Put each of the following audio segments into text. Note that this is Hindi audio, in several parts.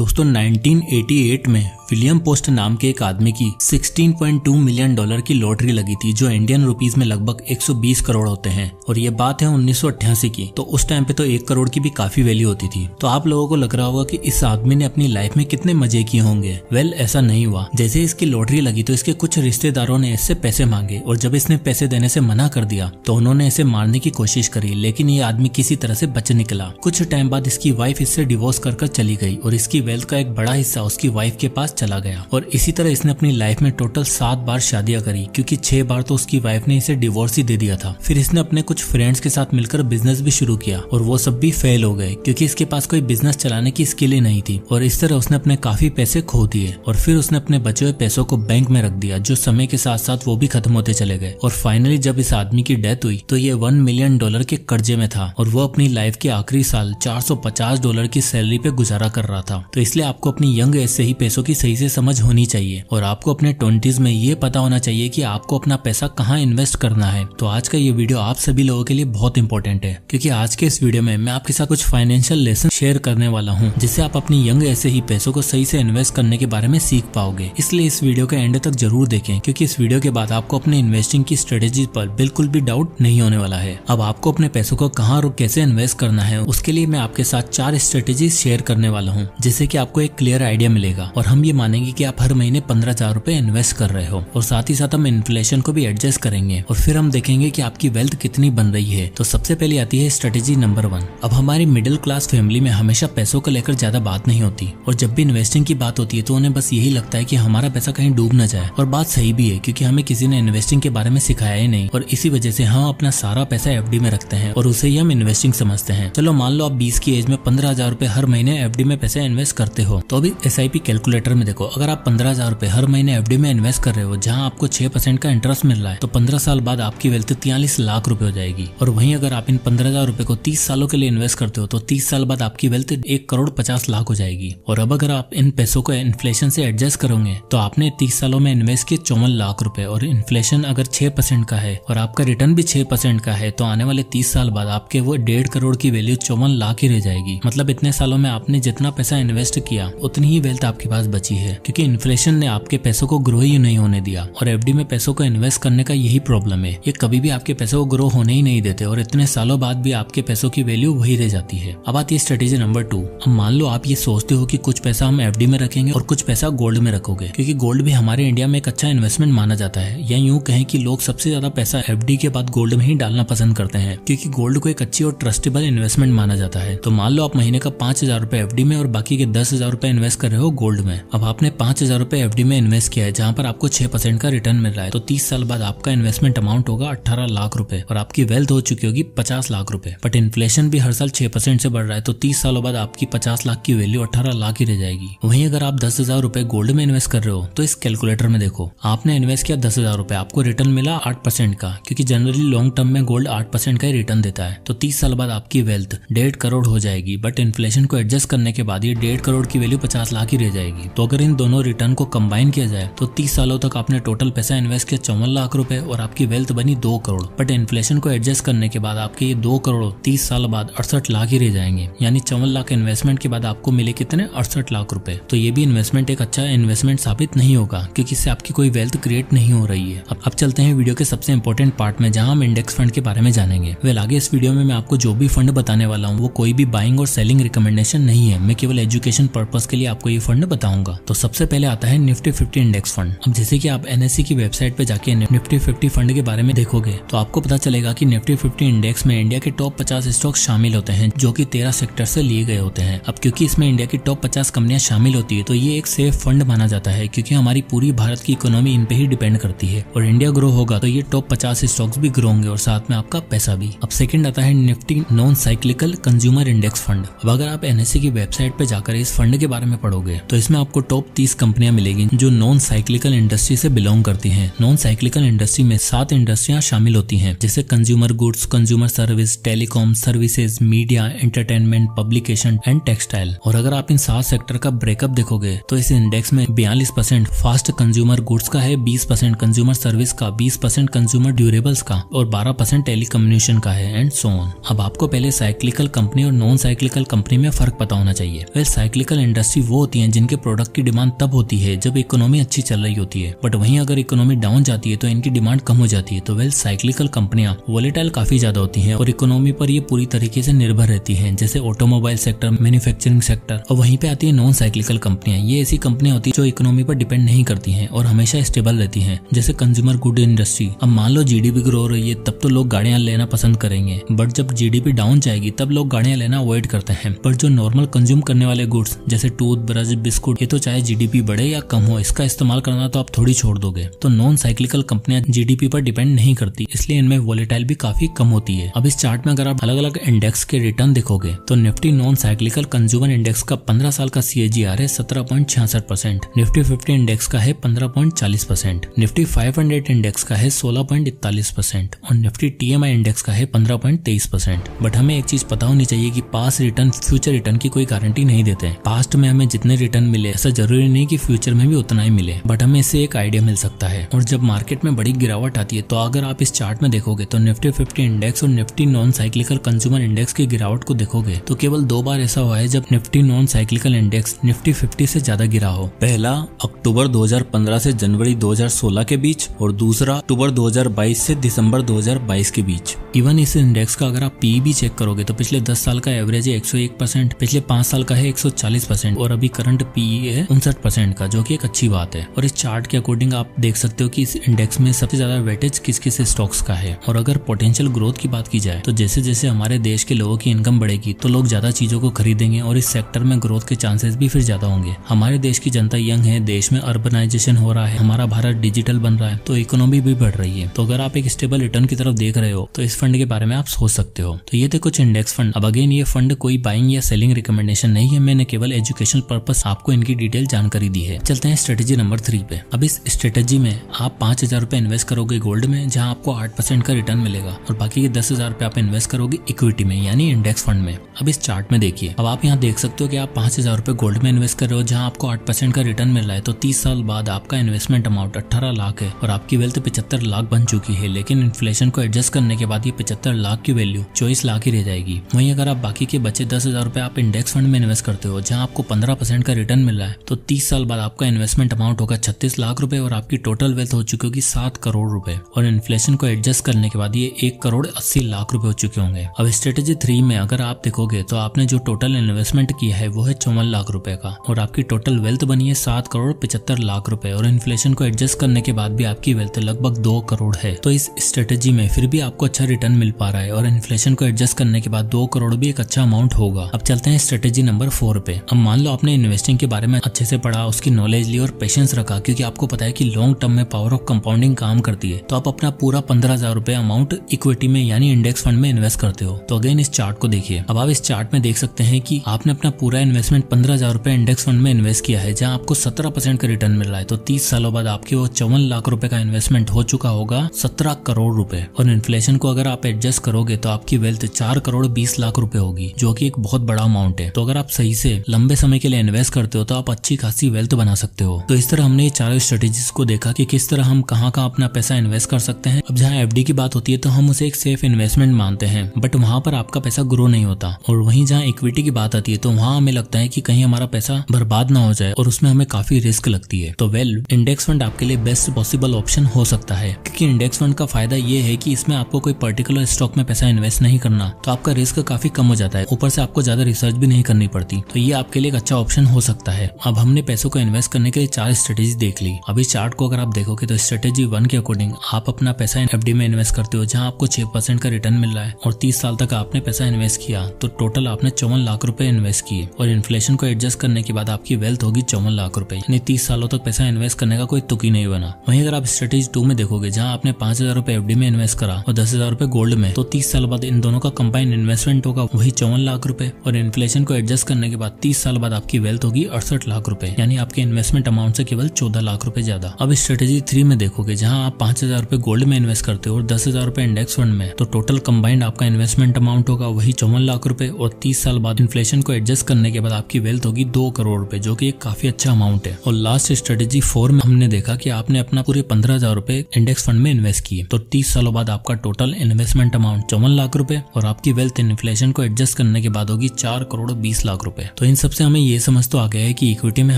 दोस्तों 1988 में विलियम पोस्ट नाम के एक आदमी की $16.2 मिलियन की लॉटरी लगी थी, जो इंडियन रुपीस में लगभग 120 करोड़ होते हैं। और ये बात है 1988 की। तो उस टाइम पे तो 1 करोड़ की भी काफी वैल्यू होती थी। तो आप लोगों को लग रहा होगा कि इस आदमी ने अपनी लाइफ में कितने मजे किए होंगे। वेल, ऐसा नहीं हुआ। जैसे इसकी लॉटरी लगी तो इसके कुछ रिश्तेदारों ने इससे पैसे मांगे, और जब इसने पैसे देने से मना कर दिया तो उन्होंने इसे मारने की कोशिश करी, लेकिन ये आदमी किसी तरह से बच निकला। कुछ टाइम बाद इसकी वाइफ इससे डिवोर्स कर चली गई और इसकी वेल्थ का एक बड़ा हिस्सा उसकी वाइफ के पास चला गया। और इसी तरह इसने अपनी लाइफ में टोटल 7 बार शादियां करी, क्योंकि 6 बार तो उसकी वाइफ ने इसे डिवोर्स ही दे दिया था। फिर इसने अपने कुछ फ्रेंड्स के साथ मिलकर बिजनेस भी शुरू किया, और वो सब भी फेल हो गए, क्योंकि इसके पास कोई बिजनेस चलाने की स्किल ही नहीं थी। और इस तरह उसने अपने काफी पैसे खो दिए, और फिर उसने अपने बचे हुए पैसों को बैंक में रख दिया, जो समय के साथ साथ वो भी खत्म होते चले गए। और फाइनली जब इस आदमी की डेथ हुई तो ये $1 मिलियन के कर्जे में था, और वो अपनी लाइफ के आखिरी साल $450 की सैलरी पे गुजारा कर रहा था। तो इसलिए आपको अपनी यंग एज से ही पैसों की सही से समझ होनी चाहिए, और आपको अपने 20s में ये पता होना चाहिए कि आपको अपना पैसा कहाँ इन्वेस्ट करना है। तो आज का ये वीडियो आप सभी लोगों के लिए बहुत इंपॉर्टेंट है, क्योंकि आज के इस वीडियो में मैं आपके साथ कुछ फाइनेंशियल लेसन शेयर करने वाला हूँ, जिससे आप अपनी यंग एज से ही पैसों को सही से इन्वेस्ट करने के बारे में सीख पाओगे। इसलिए इस वीडियो के एंड तक जरूर देखें, क्योंकि इस वीडियो के बाद आपको अपने इन्वेस्टिंग की स्ट्रेटेजी पर बिल्कुल भी डाउट नहीं होने वाला है। अब आपको अपने पैसों को कहाँ और कैसे इन्वेस्ट करना है, उसके लिए मैं आपके साथ 4 स्ट्रेटेजी शेयर करने वाला हूँ, जिससे कि आपको एक क्लियर आइडिया मिलेगा, और हम ये मानेंगे कि आप हर महीने 15,000 रुपए इन्वेस्ट कर रहे हो। और साथ ही साथ हम इन्फ्लेशन को भी एडजस्ट करेंगे, और फिर हम देखेंगे कि आपकी वेल्थ कितनी बन रही है। तो सबसे पहले आती है स्ट्रेटेजी नंबर 1। अब हमारी मिडिल क्लास फैमिली में हमेशा पैसों को लेकर ज्यादा बात नहीं होती, और जब भी इन्वेस्टिंग की बात होती है तो उन्हें बस यही लगता है कि हमारा पैसा कहीं डूब न जाए। और बात सही भी है, क्योंकि हमें किसी ने इन्वेस्टिंग के बारे में सिखाया ही नहीं, और इसी वजह से हम अपना सारा पैसा एफडी में रखते हैं और उसे ही हम इन्वेस्टिंग समझते हैं। चलो मान लो आप 20 की एज में 15,000 रुपए हर महीने एफडी में पैसे इन्वेस्ट करते हो, तो अभी SIP कैलकुलेटर में देखो, अगर आप 15,000 रुपए हर महीने एफडी में इन्वेस्ट कर रहे हो, जहां आपको 6% का इंटरेस्ट मिल रहा है, तो 15 साल बाद आपकी वेल्थ 43 लाख रुपए हो जाएगी। और वहीं अगर आप इन 15,000 रुपए को 30 सालों के लिए इन्वेस्ट करते हो, तो 30 साल बाद आपकी वेल्थ 1,50,00,000 हो जाएगी। और अब अगर आप इन पैसों को इन्फ्लेशन से एडजस्ट करोगे, तो आपने 30 सालों में इन्वेस्ट किए 54 लाख रुपए, और इन्फ्लेशन अगर 6% का है और आपका रिटर्न भी 6% का है, तो आने वाले 30 साल बाद आपके वो 1.5 करोड़ की वैल्यू 54 लाख ही रह जाएगी। मतलब इतने सालों में आपने जितना पैसा इन्वेस्ट किया उतनी ही वेल्थ आपके पास बची है, क्योंकि इन्फ्लेशन ने आपके पैसों को ग्रो ही नहीं होने दिया। और एफडी में पैसों को इन्वेस्ट करने का यही प्रॉब्लम है, ये कभी भी आपके पैसों को ग्रो होने ही नहीं देते, और इतने सालों बाद भी आपके पैसों की वैल्यू वही रह जाती है। अब आती है स्ट्रेटेजी नंबर 2। अब मान लो आप ये सोचते हो कि कुछ पैसा हम एफडी में रखेंगे और कुछ पैसा गोल्ड में रखोगे, क्योंकि गोल्ड भी हमारे इंडिया में एक अच्छा इन्वेस्टमेंट माना जाता है, या यूं कहें कि लोग सबसे ज्यादा पैसा एफडी के बाद गोल्ड में ही डालना पसंद करते हैं, क्योंकि गोल्ड को एक अच्छी और ट्रस्टेबल इन्वेस्टमेंट माना जाता है। तो मान लो आप महीने का 5,000 रुपए एफडी में और बाकी के 10,000 रुपए इन्वेस्ट कर रहे हो गोल्ड में। अब आपने 5,000 रुपए एफडी में इन्वेस्ट किया है, जहां पर आपको 6% का रिटर्न मिल रहा है, तो 30 साल बाद आपका इन्वेस्टमेंट अमाउंट होगा 18 लाख रुपए, और आपकी वेल्थ हो चुकी होगी 50 लाख रुपए। बट इन्फ्लेशन भी हर साल 6% से बढ़ रहा है, तो 30 सालों बाद आपकी 50 लाख की वैल्यू 18 लाख ही रह जाएगी। वहीं अगर आप 10,000 रुपए गोल्ड में इन्वेस्ट कर रहे हो, तो इस कैलकुलेटर में देखो, आपने इन्वेस्ट किया 10,000 रुपए, आपको रिटर्न मिला 8% का, क्योंकि जनरली लॉन्ग टर्म में गोल्ड 8% का ही रिटर्न देता है। तो 30 साल बाद आपकी वेल्थ 1.5 करोड़ हो जाएगी, बट इन्फ्लेशन को एडजस्ट करने के बाद ये 1.5 करोड़ की वैल्यू 50 लाख ही रह जाएगी। तो अगर इन दोनों रिटर्न को कंबाइन किया जाए, तो 30 सालों तक आपने टोटल पैसा इन्वेस्ट किया 54 लाख रुपए, और आपकी वेल्थ बनी 2 करोड़। बट इन्फ्लेशन को एडजस्ट करने के बाद आपके ये 2 करोड़ 30 साल बाद 68 लाख ही रह जाएंगे, यानी 54 लाख इन्वेस्टमेंट के बाद आपको मिले कितने 68 लाख रुपए। तो ये भी इन्वेस्टमेंट एक अच्छा इन्वेस्टमेंट साबित नहीं होगा, क्योंकि इससे आपकी कोई वेल्थ क्रिएट नहीं हो रही है। अब चलते हैं वीडियो के सबसे इंपॉर्टेंट पार्ट में, जहां हम इंडेक्स फंड के बारे में जानेंगे। वेल, आगे इस वीडियो में मैं आपको जो भी फंड बताने वाला हूँ वो कोई भी बाइंग और सेलिंग रिकमेंडेशन नहीं है, मैं केवल एजुकेशन पर्पस के लिए आपको ये फंड बताऊंगा। तो सबसे पहले आता है निफ्टी 50 इंडेक्स फंड। अब जैसे कि आप NSE की वेबसाइट पे जाके निफ्टी 50 फंड के बारे में देखोगे, तो आपको पता चलेगा कि निफ्टी 50 इंडेक्स में इंडिया के टॉप 50 स्टॉक शामिल होते हैं, जो कि 13 सेक्टर से लिए गए होते हैं। अब क्योंकि इसमें इंडिया की टॉप 50 कंपनियां शामिल होती है, तो ये एक सेफ फंड माना जाता है, क्योंकि हमारी पूरी भारत की इकोनॉमी इन पे ही डिपेंड करती है, और इंडिया ग्रो होगा तो ये टॉप 50 स्टॉक्स भी ग्रो होंगे, और साथ में आपका पैसा भी। अब सेकंड आता है Nifty non cyclical consumer index fund. अब अगर आप NSE की वेबसाइट पे जाकर इस फंड के बारे में पढ़ोगे, तो इसमें आपको टॉप 30 कंपनियां मिलेगी जो नॉन साइक्लिकल इंडस्ट्री से बिलोंग करती हैं। नॉन साइक्लिकल इंडस्ट्री में 7 इंडस्ट्रियां शामिल होती हैं, जैसे consumer goods, consumer service, telecom services, media, entertainment, publication and textile. और अगर आप इन 7 सेक्टर का ब्रेकअप देखोगे, तो इस इंडेक्स में 42% फास्ट कंज्यूमर गुड्स का है, 20% कंज्यूमर सर्विस का, 20% कंज्यूमर ड्यूरेबल्स का, और 12% टेलीकम्युनिकेशन का है, एंड सो ऑन। अब आपको पहले साइक्लिकल कंपनी और नॉन साइक्लिकल कंपनी में फर्क पता होना चाहिए। साइक्लिकल साइक्लिकल इंडस्ट्री वो होती है जिनके प्रोडक्ट की डिमांड तब होती है जब इकोनॉमी अच्छी चल रही होती है, बट वहीं अगर इकोनॉमी डाउन जाती है तो इनकी डिमांड कम हो जाती है। तो वेल साइक्लिकल कंपनियां वोलेटाइल काफी ज्यादा होती हैं और इकोनॉमी पर ये पूरी तरीके से निर्भर रहती हैं, जैसे ऑटोमोबाइल सेक्टर, मैन्युफैक्चरिंग सेक्टर। और वहीं पे आती है नॉन साइक्लिकल कंपनियां। ये ऐसी कंपनियां होती है जो इकोनॉमी पर डिपेंड नहीं करती हैं और हमेशा स्टेबल रहती हैं, जैसे कंज्यूमर गुड इंडस्ट्री। अब मान लो जीडीपी ग्रो हो रही है तब तो लोग गाड़ियां लेना पसंद करेंगे, बट जब जीडीपी डाउन जाएगी तब लोग गाड़ियां लेना अवॉइड करते हैं। पर जो नॉर्मल कंज्यूम करने वाले गुड्स जैसे टूथ ब्रश, बिस्कुट, ये तो चाहे जीडीपी बढ़े या कम हो, इसका इस्तेमाल करना तो आप थोड़ी छोड़ दोगे। तो नॉन साइक्लिकल कंपनियां जीडीपी पर डिपेंड नहीं करती, इसलिए इनमें वोलेटाइल भी काफी कम होती है। अब इस चार्ट में अगर आप अलग अलग इंडेक्स के रिटर्न देखोगे तो Nifty non cyclical consumer index का 15 साल का CAGR है 17.66%, निफ्टी 50 इंडेक्स का है 15.40%, निफ्टी 500 इंडेक्स का है 16.41% और निफ्टी TMI इंडेक्स का है 15.23%। बट हमें एक चीज पता होनी चाहिए कि पास्ट रिटर्न फ्यूचर रिटर्न की कोई गारंटी नहीं देते हैं। पास्ट में हमें जितने रिटर्न मिले ऐसा जरूरी नहीं कि फ्यूचर में भी उतना ही मिले, बट हमें इससे एक आइडिया मिल सकता है। और जब मार्केट में बड़ी गिरावट आती है तो अगर आप इस चार्ट में देखोगे तो निफ्टी 50 इंडेक्स और Nifty non cyclical consumer index की गिरावट को देखोगे तो केवल 2 बार ऐसा हुआ है जब Nifty non cyclical index Nifty 50 से ज्यादा गिरा हो। पहला अक्टूबर 2015 से जनवरी 2016 के बीच और दूसरा अक्टूबर 2022 से दिसंबर 2022 के बीच। इवन इस इंडेक्स का अगर आप पी भी चेक करोगे तो पिछले 10 साल का एवरेज है 101%, पिछले 5 साल का है 140% और अभी करंट पी है 59% का, जो कि एक अच्छी बात है। और इस चार्ट के अकॉर्डिंग आप देख सकते हो कि इस इंडेक्स में सबसे ज्यादा वेटेज किस किस स्टॉक्स का है। और अगर पोटेंशियल ग्रोथ की बात की जाए तो जैसे जैसे हमारे देश के लोगों की इनकम बढ़ेगी तो लोग ज्यादा चीजों को खरीदेंगे और इस सेक्टर में ग्रोथ के चांसेस भी फिर ज्यादा होंगे। हमारे देश की जनता यंग है, देश में अर्बनाइजेशन हो रहा है, हमारा भारत डिजिटल बन रहा है, तो इकोनॉमी भी बढ़ रही है। तो अगर आप एक स्टेबल रिटर्न की तरफ देख रहे हो तो इस फंड के बारे में आप सोच सकते हो। तो ये थे कुछ इंडेक्स फंड। अब अगेन ये फंड कोई बाइंग या सेलिंग रिकमेंडेशन नहीं है, मैंने केवल एजुकेशनल पर्पस आपको इनकी डिटेल जानकारी दी है। चलते हैं स्ट्रेटेजी नंबर 3 पे। अब इस स्ट्रेटेजी में आप 5,000 रुपए इन्वेस्ट करोगे गोल्ड में, जहां आपको 8% का रिटर्न मिलेगा और बाकी के 10,000 रुपए आप इन्वेस्ट करोगे इक्विटी में यानी इंडेक्स फंड में। अब इस चार्ट में देखिए, अब आप यहाँ देख सकते हो कि आप 5,000 रुपए गोल्ड में इन्वेस्ट कर रहे हो जहां आपको 8% का रिटर्न मिल रहा है। तो 30 साल बाद आपका इन्वेस्टमेंट अमाउंट 18 लाख है और आपकी वेल्थ 75 लाख बन चुकी है। लेकिन इन्फ्लेशन को एडजस्ट करने के बाद ये 75 लाख की वैल्यू 24 लाख ही रह जाएगी। वहीं अगर आप बाकी के बचे 10,000 रुपए आप इंडेक्स फंड में इन्वेस्ट करते हो जहां आपको 15% का रिटर्न मिल रहा है, तो 30 साल बाद आपका इन्वेस्टमेंट अमाउंट होगा 36 लाख रुपए और आपकी टोटल वेल्थ हो चुकी होगी 7 करोड़ रुपए। और इन्फ्लेशन को एडजस्ट करने के बाद ये 1 करोड़ 80 लाख रुपए हो चुके होंगे। अब स्ट्रेटेजी 3 में अगर आप देखोगे तो आपने जो टोटल इन्वेस्टमेंट किया है वो है 54 लाख रुपए का और आपकी टोटल वेल्थ बनी है 7 करोड़ 75 लाख रुपए और इन्फ्लेशन को एडजस्ट करने के बाद भी आपकी वेल्थ लगभग 2 करोड़ है। तो इस स्ट्रेटेजी में फिर भी आपको अच्छा रिटर्न मिल पा रहा है और इन्फ्लेशन को एडजस्ट करने के बाद 2 करोड़ भी एक अच्छा अमाउंट होगा। अब चलते हैं स्ट्रेटेजी नंबर 4 पे। अब मान लो आपने इन्वेस्टिंग के बारे में अच्छे से पढ़ा, उसकी नॉलेज ली और पेशेंस रखा, क्योंकि आपको पता है कि लॉन्ग टर्म में पावर ऑफ कंपाउंडिंग काम करती है। तो आप अपना पूरा 15,000 रुपए अमाउंट इक्विटी में यानी इंडेक्स फंड में इन्वेस्ट करते हो। तो अगेन इस चार्ट को देखिए। अब आप इस चार्ट में देख सकते हैं कि आपने अपना पूरा इन्वेस्टमेंट 15,000 रुपए इंडेक्स फंड में इन्वेस्ट किया है जहां आपको 17% का रिटर्न मिल रहा है। तो 30 सालों बाद आपके वो 54 लाख रुपए का इन्वेस्टमेंट हो चुका होगा 17 करोड़ रुपए और इन्फ्लेशन को अगर आप एडजस्ट करोगे तो आपकी वेल्थ 4 करोड़ 20 लाख रुपए होगी, जो कि एक बहुत बड़ा अमाउंट है। तो अगर आप सही से लंबे समय के लिए इन्वेस्ट करते हो तो आप अच्छी खासी वेल्थ बना सकते हो। तो इस तरह हमने ये चारों स्ट्रेटेजीज को देखा कि किस तरह हम कहाँ अपना पैसा इन्वेस्ट कर सकते हैं। अब जहाँ एफडी की बात होती है तो हम उसे एक सेफ इन्वेस्टमेंट मानते हैं, बट वहाँ पर आपका पैसा ग्रो नहीं होता। और वहीं जहाँ इक्विटी की बात आती है तो वहाँ हमें लगता है कि कहीं हमारा पैसा बर्बाद ना हो जाए और उसमें हमें काफी रिस्क लगती है। तो इंडेक्स फंड आपके लिए बेस्ट पॉसिबल ऑप्शन हो सकता है, क्योंकि इंडेक्स फंड का फायदा ये है कि इसमें आपको कोई पर्टिकुलर स्टॉक में पैसा इन्वेस्ट नहीं करना, तो आपका रिस्क काफी कम हो जाता है। ऊपर से आपको ज्यादा रिसर्च भी नहीं करनी पड़ती, तो ये आपके लिए एक अच्छा ऑप्शन हो सकता है। अब हमने पैसों को इन्वेस्ट करने के लिए 4 स्ट्रेटेजी देख ली। अभी चार्ट को अगर आप देखोगे तो स्ट्रेटेजी 1 के अकॉर्डिंग आप अपना पैसा एफडी में इन्वेस्ट करते हो जहां आपको 6% का रिटर्न मिल रहा है और 30 साल तक आपने पैसा इन्वेस्ट किया तो टोटल आपने 54 लाख रुपए इन्वेस्ट किए और इन्फ्लेशन को एडजस्ट करने के बाद आपकी वेल्थ होगी 54 लाख रुपए, यानी 30 सालों तक पैसा इन्वेस्ट करने का कोई तुक ही नहीं बना। वहीं अगर आप स्ट्रेटेजी 2 में देखोगे जहां आपने 5,000 रुपए एफडी में इन्वेस्ट करा और 10,000 रुपए गोल्ड में, तो 30 साल बाद इन दोनों का कंबाइंड इन्वेस्टमेंट होगा वही 54 लाख रुपए और इन्फ्लेशन को एडजस्ट करने के बाद 30 साल बाद आपकी वेल्थ होगी 68 लाख रुपए, यानी आपके इन्वेस्टमेंट अमाउंट से केवल 14 लाख रुपए ज्यादा। अब स्ट्रेटेजी 3 में देखोगे जहां आप 5,000 रुपए गोल्ड में इन्वेस्ट करते हो और 10,000 रुपए इंडेक्स फंड में, तो टोटल कंबाइंड आपका इन्वेस्टमेंट अमाउंट होगा वही 54 लाख रुपए और 30 साल बाद इन्फ्लेशन को एडजस्ट करने के बाद आपकी वेल्थ होगी 2 करोड़ रुपए, जो कि एक काफी अच्छा अमाउंट है। और लास्ट स्ट्रेटेजी 4 में हमने देखा कि आपने अपना पूरे 15,000 रुपए इंडेक्स फंड में इन्वेस्ट किए, तो 30 सालों बाद आपका टोटल इन्वेस्टमेंट अमाउंट 54 लाख रुपए और आपकी वेल्थ इन्फ्लेशन को एडजस्ट करने के बाद होगी 4 करोड़ 20 लाख रुपए। तो इन सबसे हमें ये समझ तो आ गया है कि इक्विटी में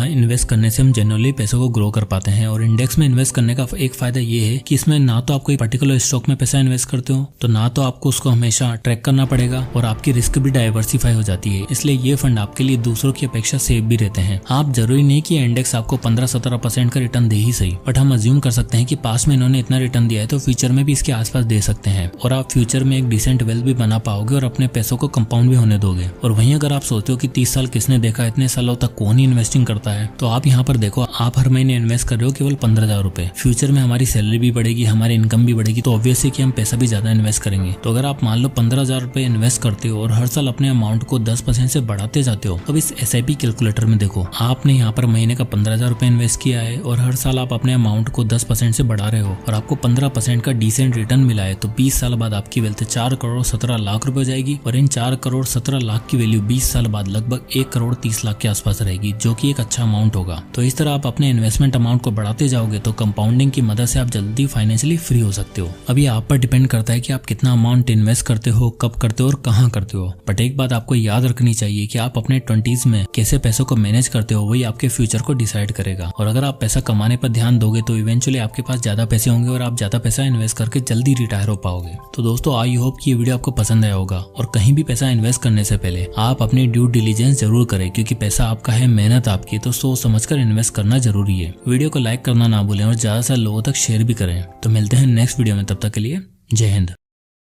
इन्वेस्ट करने से हम जनरली पैसों को ग्रो कर पाते हैं, और इंडेक्स में इन्वेस्ट करने का एक फायदा ये है कि इसमें ना तो आप कोई पर्टिकुलर स्टॉक में पैसा इन्वेस्ट करते हो, तो ना तो आपको उसको हमेशा ट्रैक करना पड़ेगा, और आपकी रिस्क भी डाइवर्सिफाई हो जाती है। इसलिए ये फंड आपके लिए दूसरों की अपेक्षा सेफ भी रहते हैं। आप जरूरी नहीं कि इंडेक्स आपको 15-17% का रिटर्न दे ही सही, बट हम अज्यूम कर सकते हैं कि पास्ट में इन्होंने इतना रिटर्न दिया है तो फ्यूचर में भी इसके आसपास दे सकते हैं, और आप फ्यूचर में एक डिसेंट वेल्थ भी बना पाओगे और अपने पैसों को कंपाउंड भी होने दोगे। और वहीं अगर आप सोचते हो कि 30 साल किसने देखा, इतने सालों तक कौन ही इन्वेस्टिंग करता है, तो आप यहाँ पर देखो, आप हर महीने इन्वेस्ट कर रहे हो केवल 15,000 रुपए। फ्यूचर में हमारी सैलरी भी बढ़ेगी, हमारी इनकम भी बढ़ेगी, तो ऑब्वियसली कि हम पैसा भी ज्यादा इन्वेस्ट करेंगे। तो अगर आप मान लो 15,000 रुपए इन्वेस्ट करते हो और हर साल अपने अमाउंट को 10% से बढ़ाते जाते हो, तो इस SIP कैलकुलेटर में देखो, आपने यहाँ पर महीने का 15,000 रुपए इन्वेस्ट किया है और हर साल आप अपने अमाउंट को 10% से बढ़ा रहे हो और आपको 15% का डिसेंट रिटर्न मिला है, तो 20 साल बाद आपकी वेल्थ 4 करोड़ 17 लाख रुपए हो जाएगी, और इन 4 करोड़ 17 लाख की वैल्यू 20 साल बाद लगभग 1 करोड़ 30 लाख के आसपास रहेगी, जो कि एक अच्छा अमाउंट होगा। तो इस तरह आप अपने इन्वेस्टमेंट अमाउंट को बढ़ाते जाओगे तो कंपाउंडिंग की मदद से आप जल्दी फाइनेंशियली फ्री हो सकते हो। अभी आप पर डिपेंड करता है कि आप कितना अमाउंट इन्वेस्ट करते हो, कब करते हो और कहाँ करते हो। बट एक बात आपको याद रखनी चाहिए कि आप अपने 20s में कैसे पैसों को मैनेज करते हो, वही आपके फ्यूचर को डिसाइड करेगा। और अगर आप पैसा कमाने पर ध्यान दोगे तो इवेंचुअली आपके पास ज्यादा पैसे होंगे और आप ज्यादा पैसा इन्वेस्ट करके जल्दी रिटायर हो पाओगे। तो दोस्तों, आई होप कि ये वीडियो आपको पसंद आया होगा, और कहीं भी पैसा इन्वेस्ट करने से पहले आप अपनी ड्यू डिलीजेंस जरूर करें, क्योंकि पैसा आपका है, मेहनत आपकी, तो सोच समझकर इन्वेस्ट करना जरूरी है। वीडियो को लाइक करना ना भूलें और ज्यादा से लोगों तक शेयर भी करें। तो मिलते हैं नेक्स्ट वीडियो में, तब तक के लिए जय हिंद।